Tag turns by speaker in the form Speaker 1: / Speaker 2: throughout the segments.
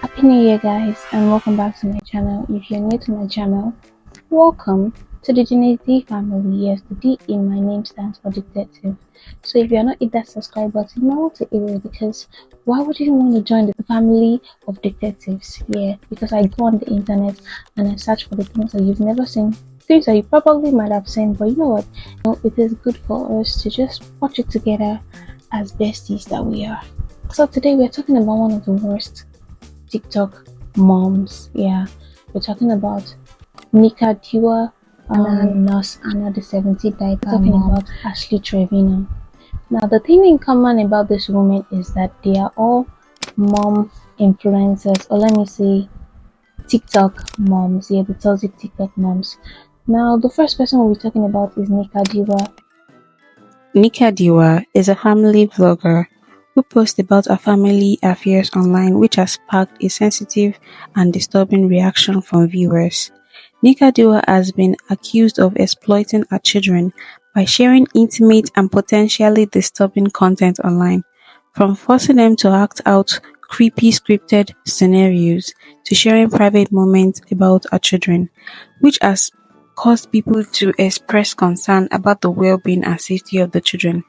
Speaker 1: Happy New Year, guys, and welcome back to my channel. If you're new to my channel, welcome to the D family. Yes, the D in my name stands for detective. So if you're not hit that subscribe button, you might want to hit it because why would you want to join the family of detectives? Yeah, because I go on the internet and I search for the things that you've never seen, things that you probably might have seen, but you know what? It is good for us to just watch it together as besties that we are. So today we're talking about one of the worst TikTok moms. Yeah, we're talking about Nika Diwa and Nurse Anna the 70 Diaper talking about Ashley Trevino. Now, the thing in common about this woman is that they are all mom influencers, or let me say TikTok moms. Yeah, the toxic TikTok moms. Now, the first person we'll be talking about is Nika Diwa.
Speaker 2: Nika Diwa is a family vlogger who posts about her family affairs online, which has sparked a sensitive and disturbing reaction from viewers. Nika Diwa has been accused of exploiting her children by sharing intimate and potentially disturbing content online, from forcing them to act out creepy scripted scenarios to sharing private moments about her children, which has caused people to express concern about the well-being and safety of the children.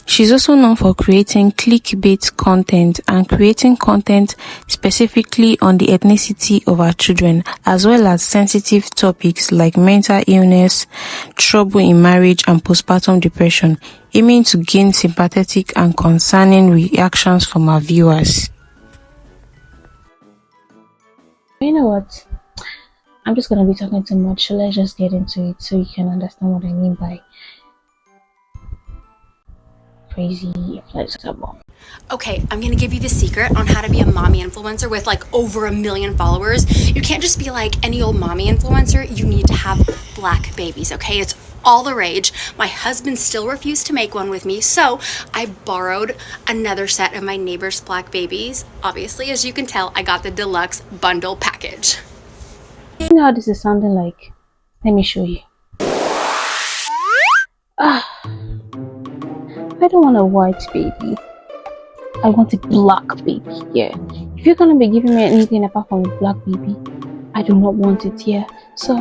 Speaker 2: She's also known for creating clickbait content and creating content specifically on the ethnicity of her children, as well as sensitive topics like mental illness, trouble in marriage, and postpartum depression, aiming to gain sympathetic and concerning reactions from her viewers.
Speaker 1: You know what? I'm just gonna be talking too much, so let's just get into it so you can understand what I mean by crazy influencer mom.
Speaker 3: Okay, I'm gonna give you the secret on how to be a mommy influencer with like over 1 million followers. You can't just be like any old mommy influencer. You need to have black babies, okay? It's all the rage. My husband still refused to make one with me, so I borrowed another set of my neighbor's black babies. Obviously, as you can tell, I got the deluxe bundle package.
Speaker 1: You know how this is sounding like? Let me show you. Ah, I don't want a white baby. I want a black baby. Yeah. If you're gonna be giving me anything apart from a black baby, I do not want it. Yeah. So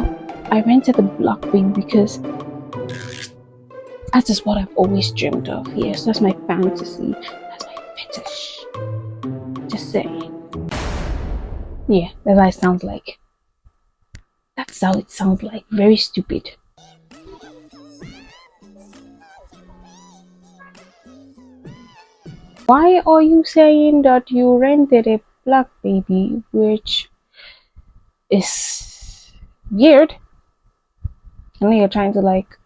Speaker 1: I rented a black baby because that is what I've always dreamed of. Yes, that's my fantasy. That's my fetish. Just saying. Yeah, that's how it sounds like. That's how it sounds like. Very stupid. Why are you saying that you rented a black baby, which is weird? I know you're trying to like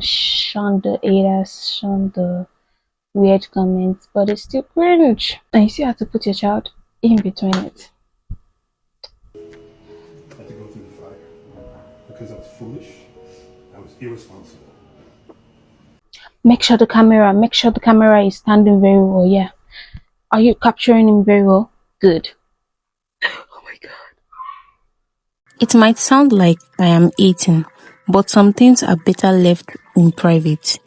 Speaker 1: shun the haters, shun the weird comments, but it's still cringe. And you still have to put your child in between it.
Speaker 4: I had to go through the fire because I was foolish. I was irresponsible.
Speaker 1: Make sure the camera is standing very well. Yeah. Are you capturing him very well? Good. Oh my god.
Speaker 2: It might sound like I am eating, but some things are better left in private.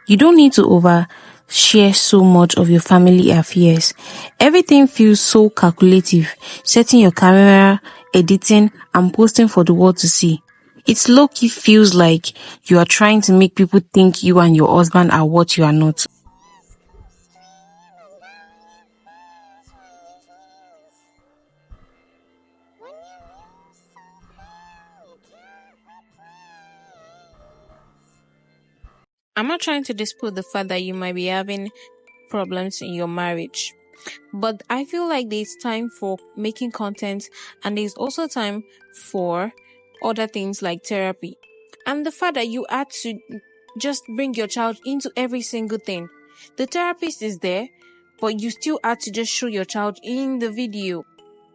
Speaker 2: You don't need to overshare so much of your family affairs. Everything feels so calculative, setting your camera, editing, and posting for the world to see. It low-key feels like you are trying to make people think you and your husband are what you are not. I'm not trying to dispute the fact that you might be having problems in your marriage. But I feel like there's time for making content and there's also time for other things like therapy. And the fact that you had to just bring your child into every single thing. The therapist is there, but you still had to just show your child in the video.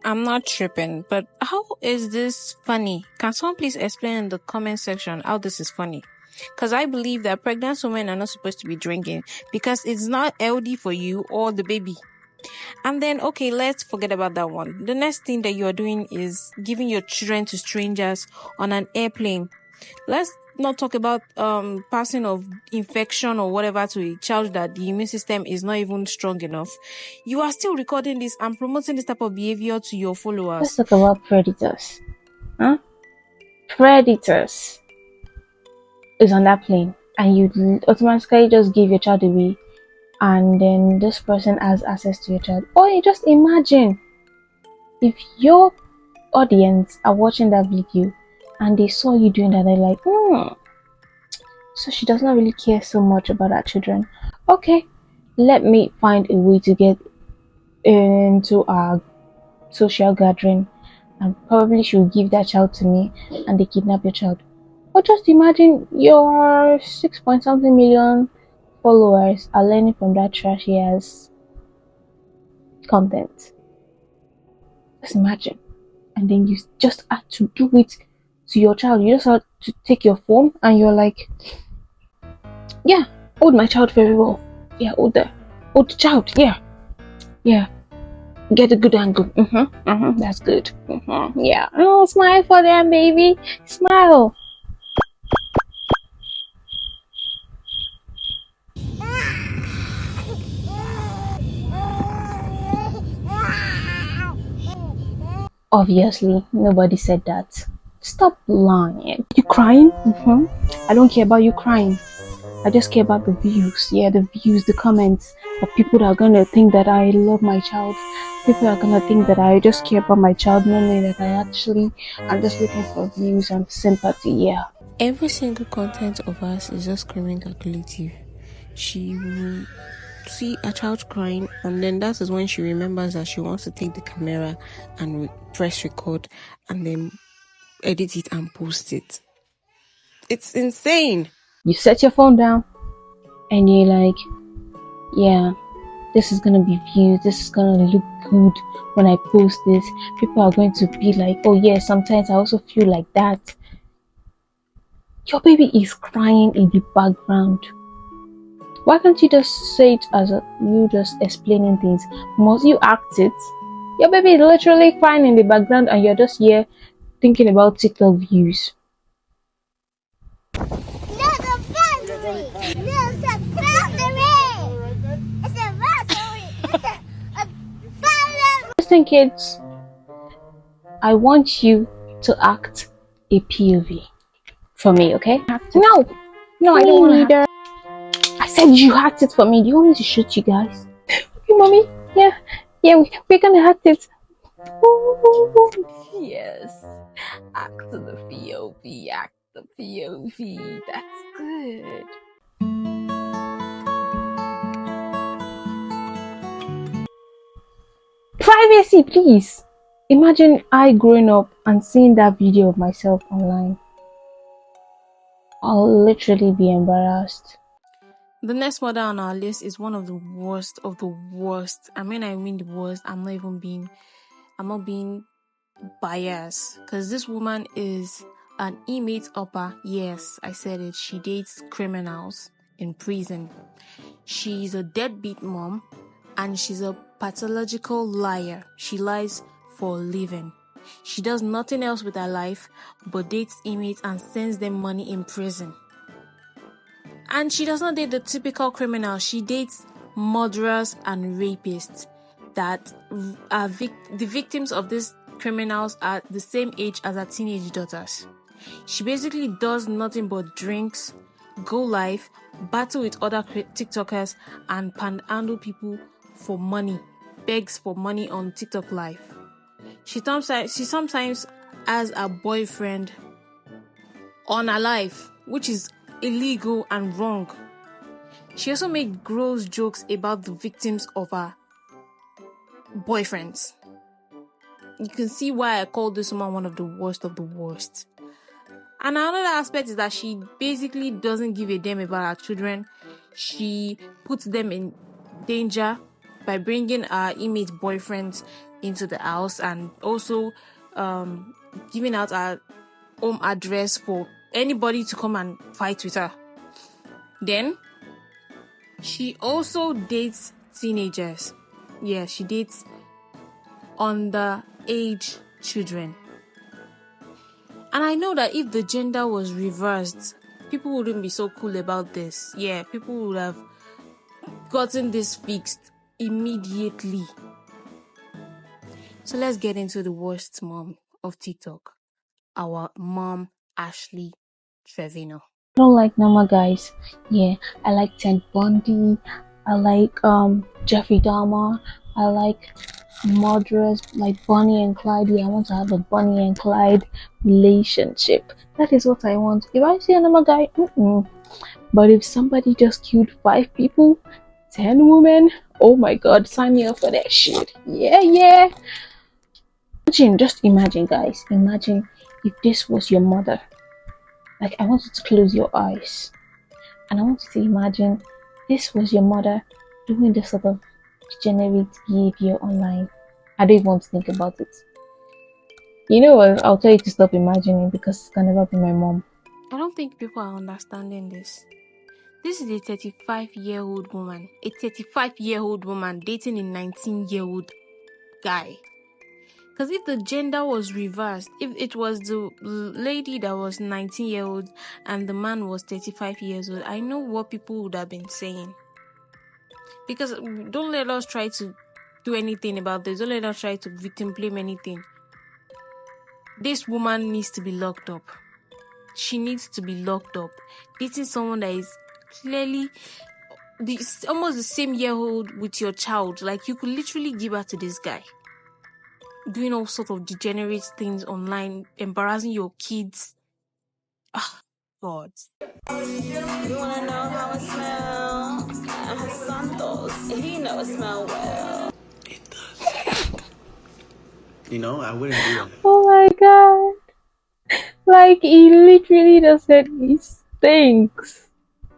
Speaker 2: I'm not tripping, but how is this funny? Can someone please explain in the comment section how this is funny? Because I believe that pregnant women are not supposed to be drinking because it's not healthy for you or the baby. And then, okay, let's forget about that one. The next thing that you are doing is giving your children to strangers on an airplane. Let's
Speaker 5: not talk about passing of infection or whatever to a child that the immune system is not even strong enough, you are still recording this and promoting this type of behavior to your
Speaker 1: Let's
Speaker 5: followers.
Speaker 1: talk about predators. Huh? Predators is on that plane, and you automatically just give your child away, and then this person has access to your child. Or you just imagine if your audience are watching that video and they saw you doing that, they're like, so she does not really care so much about her children. Okay, let me find a way to get into our social gathering, and probably she'll give that child to me, and they kidnap your child. Or just imagine your 6 point something million followers are learning from that trashy ass content. Just imagine. And then you just have to do it to your child. You just have to take your phone and you're like, yeah, hold my child very well. Yeah, hold the child. Yeah. Get a good angle. That's good. Yeah. Oh, smile for them, baby. Smile. Obviously, nobody said that. Stop lying. You crying? I don't care about you crying. I just care about the views. Yeah, the views, the comments. But people are gonna think that I love my child. People are gonna think that I just care about my child, knowing that I'm just looking for views and sympathy. Yeah.
Speaker 5: Every single content of us is just screaming calculative. She will see a child crying, and then that is when she remembers that she wants to take the camera and press record and then edit it and post it. It's insane.
Speaker 1: You set your phone down and you're like, yeah, this is gonna be views, this is gonna look good when I post this. People are going to be like, oh yeah, sometimes I also feel like that. Your baby is crying in the background. Why can't you just say it as you just explaining things? Must you act it? Your baby is literally crying in the background and you're just here thinking about TikTok views. Listen, kids, I want you to act a POV for me, okay? No, I don't want to. I said you act it for me. Do you want me to shoot you guys? Okay, mommy. Yeah, we're gonna act it.
Speaker 5: Yes. Act the POV, act the POV. That's good.
Speaker 1: Privacy, please. Imagine I growing up and seeing that video of myself online. I'll literally be embarrassed.
Speaker 5: The next mother on our list is one of the worst of the worst. I mean the worst. I'm not being biased, because this woman is an inmate upper. Yes, I said it. She dates criminals in prison. She's a deadbeat mom, and she's a pathological liar. She lies for a living. She does nothing else with her life but dates inmates and sends them money in prison. And she does not date the typical criminal. She dates murderers and rapists that are the victims of these criminals are the same age as her teenage daughters. She basically does nothing but drinks, go live, battle with other TikTokers, and panhandle people for money, begs for money on TikTok live. She sometimes has a boyfriend on her life, which is illegal and wrong. She also made gross jokes about the victims of her boyfriends. You can see why I call this woman one of the worst of the worst. And another aspect is that she basically doesn't give a damn about her children. She puts them in danger by bringing her inmate boyfriends into the house, and also giving out her home address for anybody to come and fight with her. Then she also dates teenagers. Yeah, she dates underage children. And I know that if the gender was reversed, people wouldn't be so cool about this. Yeah, people would have gotten this fixed immediately. So let's get into the worst mom of TikTok. Our mom, Ashley Trevino.
Speaker 1: I don't like normal guys. Yeah, I like Ted Bundy. I like Jeffrey Dahmer. I like murderers like Bonnie and Clyde. Yeah, I want to have a Bonnie and Clyde relationship. That is what I want. If I see a normal guy, but if somebody just killed 5 people, 10 women, oh my god, sign me up for that shit. Yeah, yeah. Just imagine, guys. Imagine if this was your mother. Like, I want you to close your eyes. And I want you to imagine this was your mother doing this sort of degenerate behavior online. I don't even want to think about it. You know what? I'll tell you to stop imagining because it can never be my mom.
Speaker 5: I don't think people are understanding this. This is a 35-year-old woman. A 35-year-old woman dating a 19-year-old guy. Because if the gender was reversed, if it was the lady that was 19-year-old and the man was 35 years old, I know what people would have been saying. Because don't let us try to do anything about this. Don't let us try to victim blame anything. This woman needs to be locked up. She needs to be locked up. Dating someone that is clearly almost the same year old with your child. Like, you could literally give her to this guy. Doing all sorts of degenerate things online, embarrassing your kids. Ah, God.
Speaker 6: You wanna know how it smells? Santos. He know it smell well.
Speaker 7: It does. You know, I wouldn't do that.
Speaker 1: Oh my god. Like, he literally just said he stinks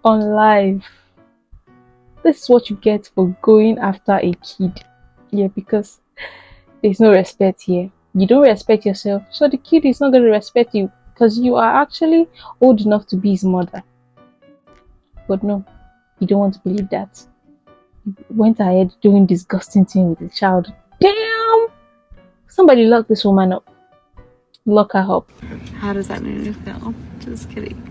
Speaker 1: on live. This is what you get for going after a kid. Yeah, because there's no respect here. You don't respect yourself, so the kid is not going to respect you because you are actually old enough to be his mother. But no, you don't want to believe that. You went ahead doing disgusting thing with the child. Damn! Somebody lock this woman up. Lock her up.
Speaker 6: How does that make you feel? Just kidding.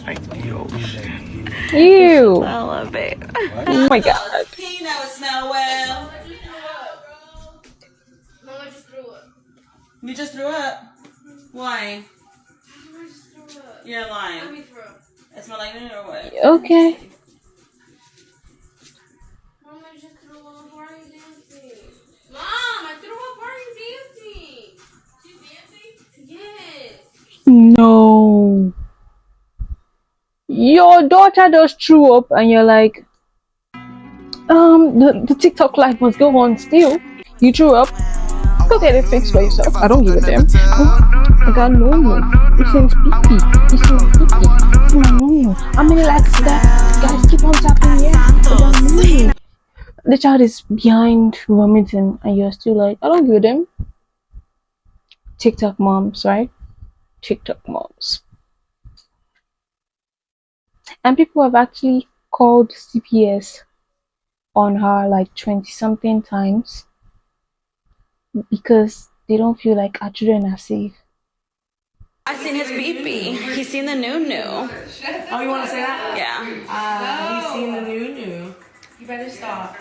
Speaker 7: Like the ocean.
Speaker 1: Ew!
Speaker 6: I love it.
Speaker 1: Oh my god.
Speaker 6: He know it smell well.
Speaker 8: Mama just threw up.
Speaker 6: You just threw up? Why?
Speaker 8: Mama just threw up.
Speaker 6: You're lying.
Speaker 8: Let me throw up.
Speaker 6: It smell like it or what?
Speaker 1: Okay.
Speaker 8: Mama just threw up. Why are you dancing? Mom, I threw up. Why are you dancing? She's dancing? Yes.
Speaker 1: No. Your daughter just threw up and you're like, the TikTok live must go on still. You threw up. Go get it fixed for yourself. I don't give a damn. I got no. It seems pee-pee. It seems pee-pee. No. How many likes that? Guys, keep on tapping. Yeah. I got no. The child is behind vomiting and you're still like, I don't give a damn. TikTok moms, right? TikTok moms. And people have actually called CPS on her like 20-something times because they don't feel like our children are safe.
Speaker 6: I seen his pee-pee. He's seen the new.
Speaker 9: Oh, you want to say that?
Speaker 6: Yeah.
Speaker 9: He's seen the new. You better stop.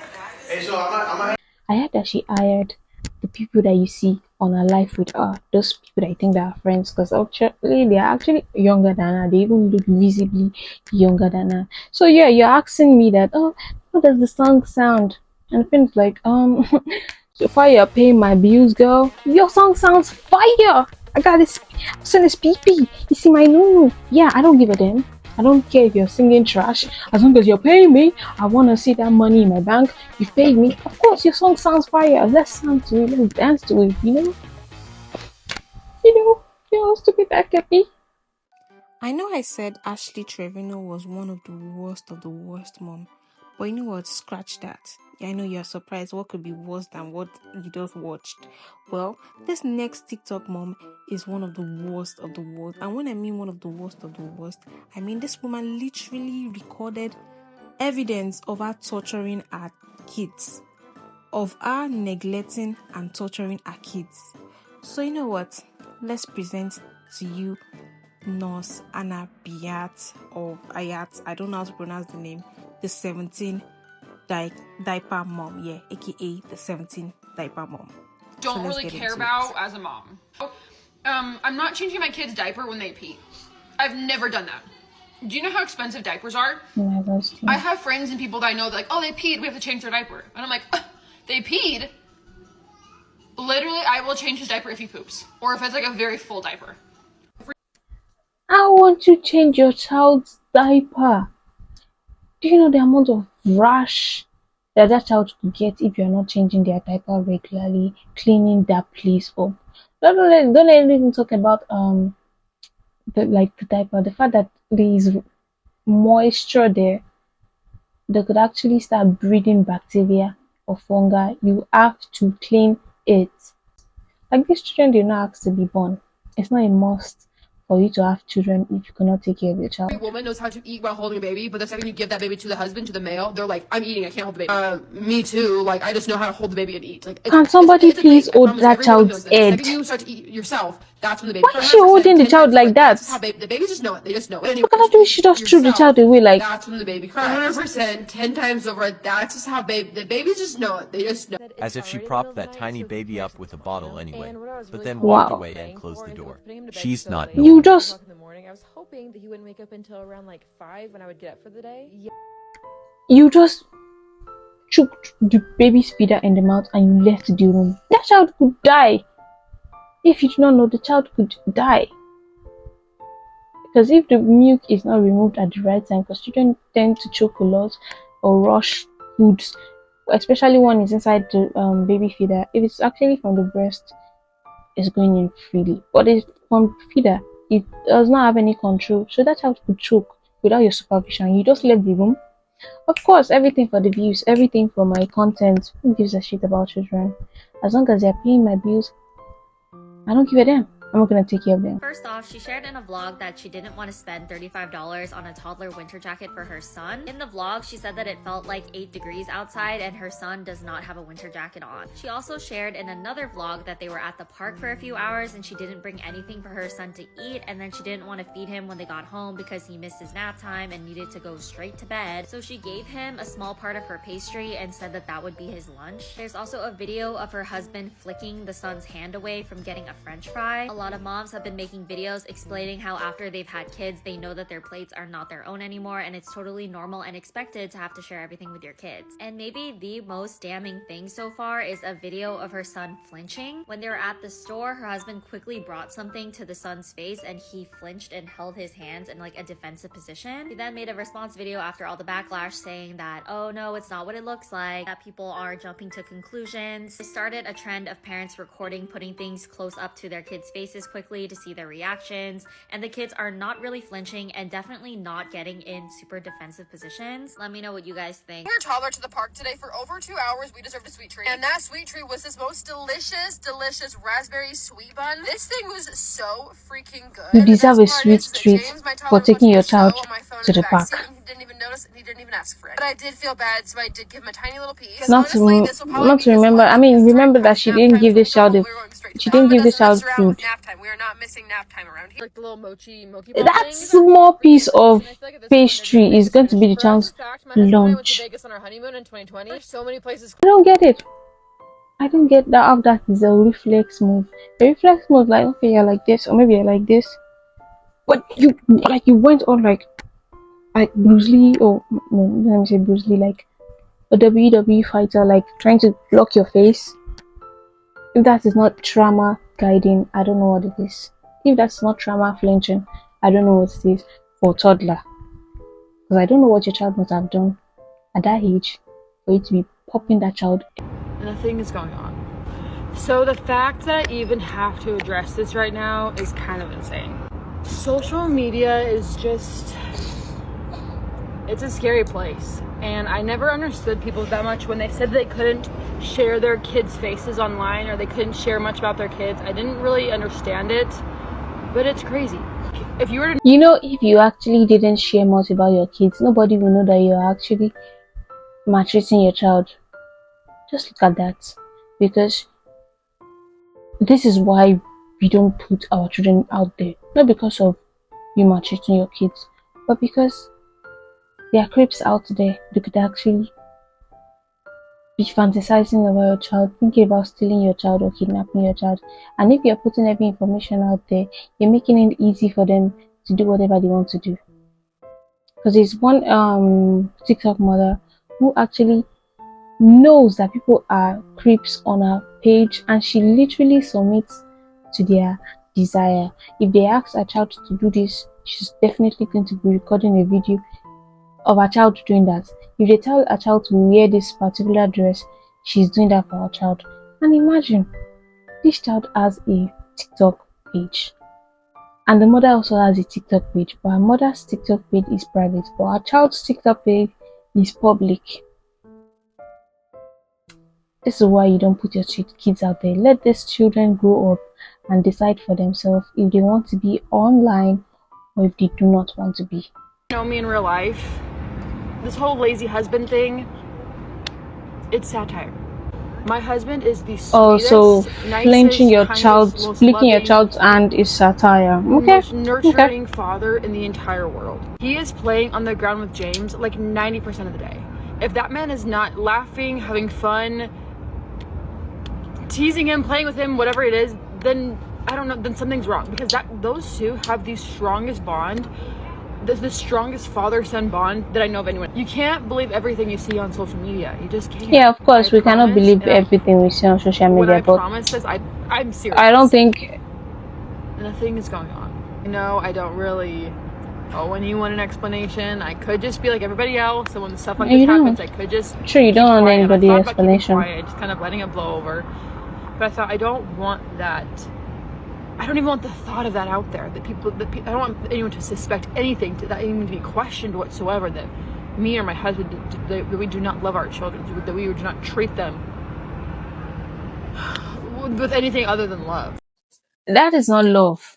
Speaker 7: Hey, so I'm
Speaker 1: I heard that she hired the people that you see on her life with her, those people that I think that are friends, because actually they are actually younger than her. They even look visibly younger than her. So yeah, you're asking me that, oh, how does the song sound? And Finn's like, so far you're paying my bills, girl. Your song sounds fire. I got this. Send this pee. You see my no. Yeah, I don't give a damn. I don't care if you're singing trash. As long as you're paying me, I want to see that money in my bank. You paid me. Of course, your song sounds fire. Let's sound to it. Let's dance to it, you know? You know how stupid that can be.
Speaker 5: I know I said Ashley Trevino was one of the worst mom. But you know what? Scratch that. I know you're surprised. What could be worse than what you just watched? Well, this next TikTok mom is one of the worst of the worst. And when I mean one of the worst of the worst, I mean this woman literally recorded evidence of her torturing her kids. Of her neglecting and torturing her kids. So you know what? Let's present to you nurse Anna Bhaitt or Ayat, I don't know how to pronounce the name, the 17 diaper mom, yeah, aka the 17 diaper mom.
Speaker 9: Don't really care about as a mom. I'm not changing my kids' diaper when they pee. I've never done that. Do you know how expensive diapers are? I have friends and people that I know that like, oh, they peed, we have to change their diaper. And I'm like, they peed? Literally, I will change his diaper if he poops. Or if it's like a very full diaper.
Speaker 1: I want to change your child's diaper. Do you know the amount of rash that child could get if you're not changing their diaper regularly, cleaning that place up? Don't let anything talk about the diaper. The fact that there is moisture there, they could actually start breeding bacteria or fungi. You have to clean it. Like these children, they're not asked to be born. It's not a must for you to have children if you cannot take care of your child.
Speaker 9: Every woman knows how to eat while holding a baby, but the second you give that baby to the husband, to the male, they're like, I'm eating, I can't hold the baby. Me too. Like, I just know how to hold the baby and eat. Like,
Speaker 1: can somebody please hold that child's head?
Speaker 9: The second you start to eat yourself, that's when the baby.
Speaker 1: Why is she holding the child like that?
Speaker 9: The babies just know it. They just know it.
Speaker 1: Anyway, what can I do? She just threw the child away like.
Speaker 9: That's when the baby cries. 100%, 10 times over. That's just how the babies just know it. They just know.
Speaker 10: As if she propped that tiny baby up with a bottle anyway, but then walked away and closed the door. She's not normal.
Speaker 1: You just.
Speaker 11: I was hoping that he wouldn't wake up until around like 5 when I would get up for the day. Yeah.
Speaker 1: You just choked the baby's feeder in the mouth and you left the room. That child could die. If you do not know, the child could die. Because if the milk is not removed at the right time, because children tend to choke a lot or rush foods, especially when it's inside the baby feeder. If it's actually from the breast, it's going in freely. But it's from feeder, it does not have any control, so that child could choke without your supervision. You just left the room. Of course, everything for the views, everything for my content. Who gives a shit about children? As long as they're paying my bills, I don't give a damn. I'm not gonna take care of them.
Speaker 3: First off, she shared in a vlog that she didn't want to spend $35 on a toddler winter jacket for her son. In the vlog, she said that it felt like 8 degrees outside and her son does not have a winter jacket on. She also shared in another vlog that they were at the park for a few hours and she didn't bring anything for her son to eat, and then she didn't want to feed him when they got home because he missed his nap time and needed to go straight to bed. So she gave him a small part of her pastry and said that that would be his lunch. There's also a video of her husband flicking the son's hand away from getting a french fry. A lot of moms have been making videos explaining how after they've had kids, they know that their plates are not their own anymore, and it's totally normal and expected to have to share everything with your kids. And maybe the most damning thing so far is a video of her son flinching. When they were at the store, her husband quickly brought something to the son's face and he flinched and held his hands in like a defensive position. He then made a response video after all the backlash saying that, oh no, it's not what it looks like, that people are jumping to conclusions. They started a trend of parents recording putting things close up to their kids' faces quickly to see their reactions, and the kids are not really flinching and definitely not getting in super defensive positions. Let me know what you guys think.
Speaker 9: We were toddler to the park today for over 2 hours. We deserved a sweet treat, and that sweet treat was this most delicious raspberry sweet bun. This thing was so freaking good.
Speaker 1: You deserve a sweet treat for taking your child to the park.
Speaker 9: He didn't even notice and he didn't even ask for it. But I did feel bad, so I did give him a tiny little piece.
Speaker 1: Not to remember. I mean, remember that she didn't give this child food.
Speaker 9: Nap time. We are not missing nap time around here. Like the little mochi
Speaker 1: that small piece of pastry is going to be the child's lunch.
Speaker 9: On our honeymoon in 2020. So many places.
Speaker 1: I don't get it. I don't get that. How that is a reflex move. A reflex move, like okay, you're like this, or maybe you're like this. But you went on like Bruce Lee, or no, let me say Bruce Lee, like a WWE fighter, like trying to block your face. If that is not trauma guiding, I don't know what it is. If that's not trauma flinching, I don't know what it is for a toddler. Because I don't know what your child must have done at that age for you to be popping that child.
Speaker 11: Nothing is going on. So the fact that I even have to address this right now is kind of insane. Social media is just, it's a scary place. And I never understood people that much when they said they couldn't share their kids' faces online or they couldn't share much about their kids. I didn't really understand it, but it's crazy. If you were to...
Speaker 1: You know, if you actually didn't share much about your kids, nobody will know that you're actually maltreating your child. Just look at that. Because this is why we don't put our children out there. Not because of you maltreating your kids, but because there are creeps out there, they could actually be fantasizing over your child, thinking about stealing your child or kidnapping your child. And if you're putting every information out there, you're making it easy for them to do whatever they want to do. Because there's one TikTok mother who actually knows that people are creeps on her page, and she literally submits to their desire. If they ask her child to do this, she's definitely going to be recording a video of her child doing that. If they tell a child to wear this particular dress, she's doing that for her child. And imagine, this child has a TikTok page, and the mother also has a TikTok page, but her mother's TikTok page is private, but her child's TikTok page is public. This is why you don't put your kids out there. Let these children grow up and decide for themselves if they want to be online or if they do not want to be.
Speaker 11: You know me in real life. This whole lazy husband thing, it's satire. My husband is the sweetest,
Speaker 1: so flinching your
Speaker 11: kindest,
Speaker 1: child's,
Speaker 11: most
Speaker 1: flicking your
Speaker 11: loving,
Speaker 1: child's hand is satire. Okay.
Speaker 11: most nurturing father in the entire world. He is playing on the ground with James like 90% of the day. If that man is not laughing, having fun, teasing him, playing with him, whatever it is, then I don't know, then something's wrong, because those two have the strongest bond, the strongest father-son bond that I know of anyone. You can't believe everything you see on social media. You just can't.
Speaker 1: Yeah, of course, we cannot believe everything we see on social media.
Speaker 11: When I
Speaker 1: but
Speaker 11: promise this, I'm serious.
Speaker 1: I don't think
Speaker 11: nothing is going on. You know, I don't really owe anyone an explanation. I could just be like everybody else, and when stuff like this happens, I could just
Speaker 1: you don't want anybody explanation.
Speaker 11: Quiet, just kind of letting it blow over. But I thought, I don't want that. I don't even want the thought of that out there. That I don't want anyone to suspect anything, that even to be questioned whatsoever. That me or my husband, that we do not love our children, that we do not treat them with anything other than love.
Speaker 1: That is not love.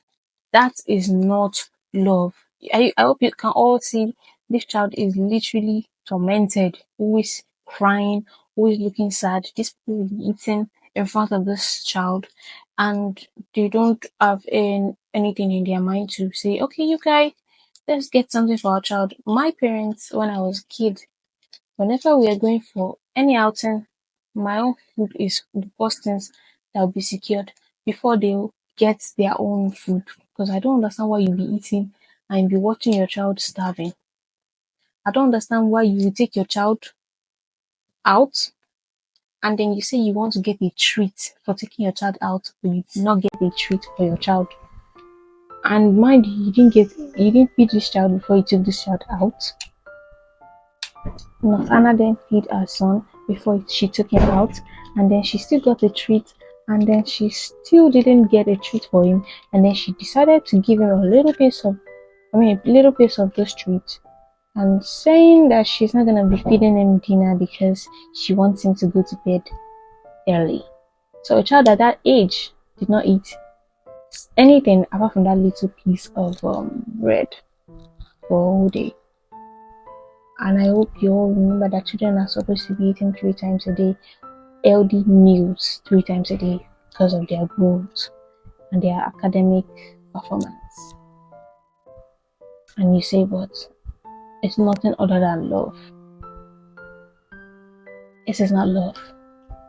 Speaker 1: That is not love. I hope you can all see this child is literally tormented, always crying, always looking sad. This people will be eating in front of this child, and they don't have anything in their mind to say, okay, you guys, let's get something for our child. My parents, when I was a kid, whenever we are going for any outing, my own food is the first things that will be secured before they get their own food, because I don't understand why you'll be eating and you'll be watching your child starving. I don't understand why you will take your child out and then you say you want to get a treat for taking your child out, but you did not get a treat for your child. And mind you, you didn't feed this child before you took this child out. Anna then feed her son before she took him out, and then she still got a treat, and then she still didn't get a treat for him, and then she decided to give him a little piece of those treats, and saying that she's not gonna be feeding him dinner because she wants him to go to bed early. So a child at that age did not eat anything apart from that little piece of bread for a whole day. And I hope you all remember that children are supposed to be eating 3 times a day, healthy meals 3 times a day, because of their growth and their academic performance. And you say, but it's nothing other than love. This is not love.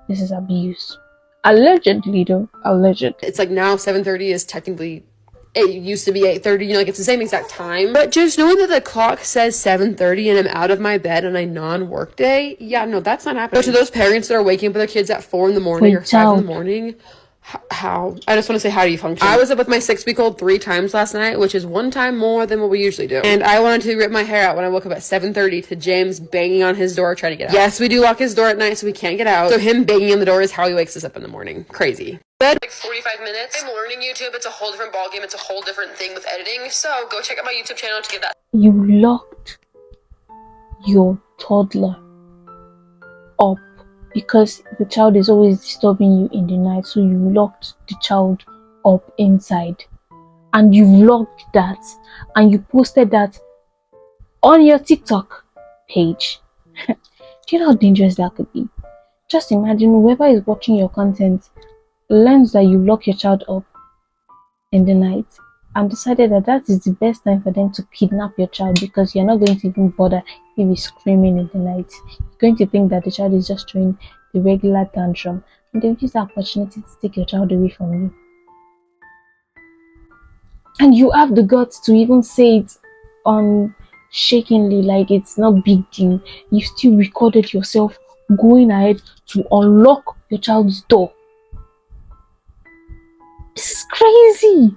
Speaker 1: This is abuse. Allegedly, though. Allegedly.
Speaker 12: It's like now 7:30 is technically, it used to be 8:30, you know, like it's the same exact time. But just knowing that the clock says 7:30 and I'm out of my bed on a non-work day, yeah, no, that's not happening. So to those parents that are waking up with their kids at 4 in the morning or 5 in the morning, how? I just want to say, how do you function? I was up with my 6-week-old 3 times last night, which is 1 time more than what we usually do. And I wanted to rip my hair out when I woke up at 7:30 to James banging on his door trying to get out. Yes, we do lock his door at night so we can't get out. So him banging on the door is how he wakes us up in the morning. Crazy. Like 45 minutes. I'm learning YouTube. It's a whole different ballgame. It's a whole different thing with editing. So go check out my YouTube channel to get that.
Speaker 1: You locked your toddler up because the child is always disturbing you in the night, so you locked the child up inside, and you vlogged that and you posted that on your TikTok page. Do you know how dangerous that could be? Just imagine whoever is watching your content learns that you lock your child up in the night and decided that that is the best time for them to kidnap your child, because you're not going to even bother if he's screaming in the night. You're going to think that the child is just throwing the regular tantrum, and they'll use the opportunity to take your child away from you. And you have the guts to even say it shakingly, like it's not big deal. You still recorded yourself going ahead to unlock your child's door. This is crazy.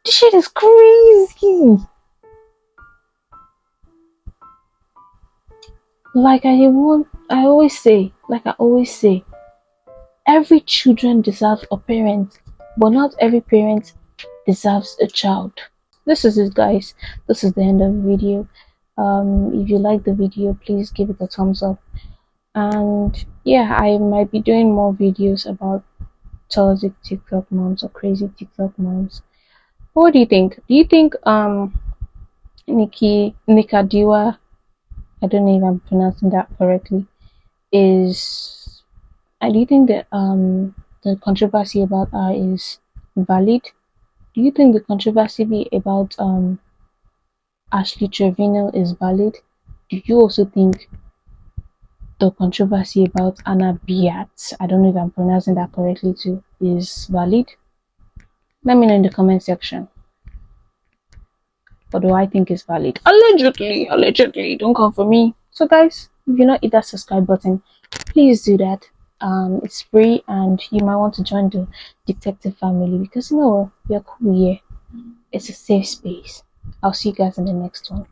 Speaker 1: This shit is crazy. Like I always say, every children deserves a parent, but not every parent deserves a child. This is it, guys. This is the end of the video. If you like the video, please give it a thumbs up. And yeah, I might be doing more videos about toxic TikTok moms or crazy TikTok moms. What do you think? Do you think Nika Diwa, I don't know if I'm pronouncing that correctly, is do you think that the controversy about her is valid? Do you think the controversy about Ashley Trevino is valid? Do you also think the controversy about Anna Bhaitt, I don't know if I'm pronouncing that correctly too, is valid? Let me know in the comment section. What do I think is valid? Allegedly, don't come for me. So guys, if you're not hit that subscribe button, please do that. It's free, and you might want to join the detective family, because you know what, we're cool here. It's a safe space. I'll see you guys in the next one.